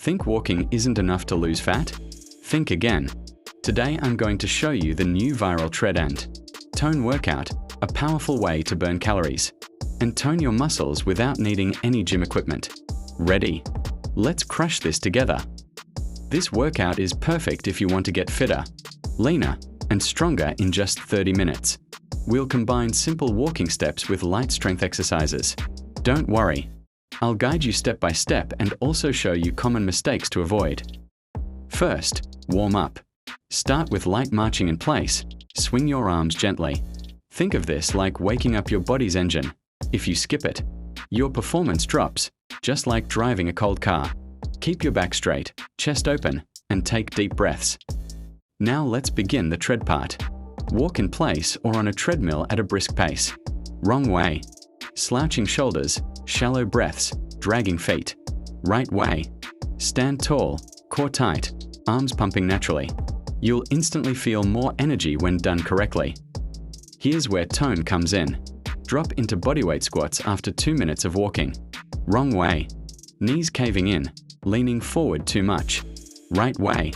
Think walking isn't enough to lose fat? Think again. Today I'm going to show you the new viral tread and tone workout, a powerful way to burn calories and tone your muscles without needing any gym equipment. Ready? Let's crush this together. This workout is perfect if you want to get fitter, leaner, and stronger in just 30 minutes. We'll combine simple walking steps with light strength exercises. Don't worry, I'll guide you step by step and also show you common mistakes to avoid. First, warm up. Start with light marching in place. Swing your arms gently. Think of this like waking up your body's engine. If you skip it, your performance drops, just like driving a cold car. Keep your back straight, chest open, and take deep breaths. Now let's begin the tread part. Walk in place or on a treadmill at a brisk pace. Wrong way. Slouching shoulders, shallow breaths, dragging feet. Right way. Stand tall, core tight, arms pumping naturally. You'll instantly feel more energy when done correctly. Here's where tone comes in. Drop into bodyweight squats after 2 minutes of walking. Wrong way. Knees caving in, leaning forward too much. Right way.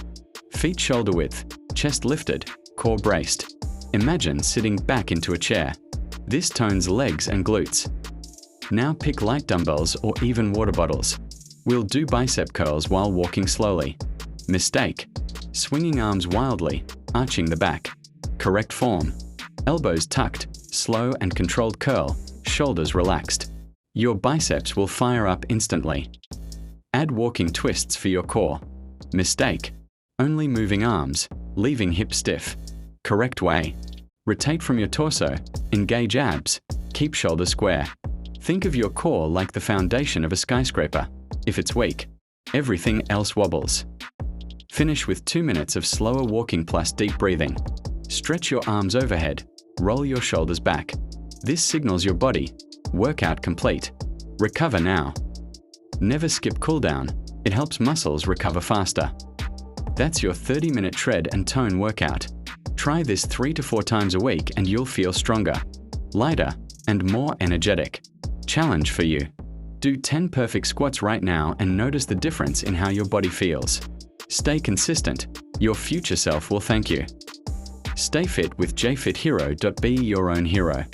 Feet shoulder width, chest lifted, core braced. Imagine sitting back into a chair. This tones legs and glutes. Now pick light dumbbells or even water bottles. We'll do bicep curls while walking slowly. Mistake. Swinging arms wildly, arching the back. Correct form. Elbows tucked, slow and controlled curl, shoulders relaxed. Your biceps will fire up instantly. Add walking twists for your core. Mistake. Only moving arms, leaving hips stiff. Correct way. Rotate from your torso, engage abs, keep shoulders square. Think of your core like the foundation of a skyscraper. If it's weak, everything else wobbles. Finish with 2 minutes of slower walking plus deep breathing. Stretch your arms overhead, roll your shoulders back. This signals your body, workout complete. Recover now. Never skip cooldown, it helps muscles recover faster. That's your 30-minute tread and tone workout. Try this 3 to 4 times a week and you'll feel stronger, lighter, and more energetic. Challenge for you. Do 10 perfect squats right now and notice the difference in how your body feels. Stay consistent. Your future self will thank you. Stay fit with jfithero.be your own hero.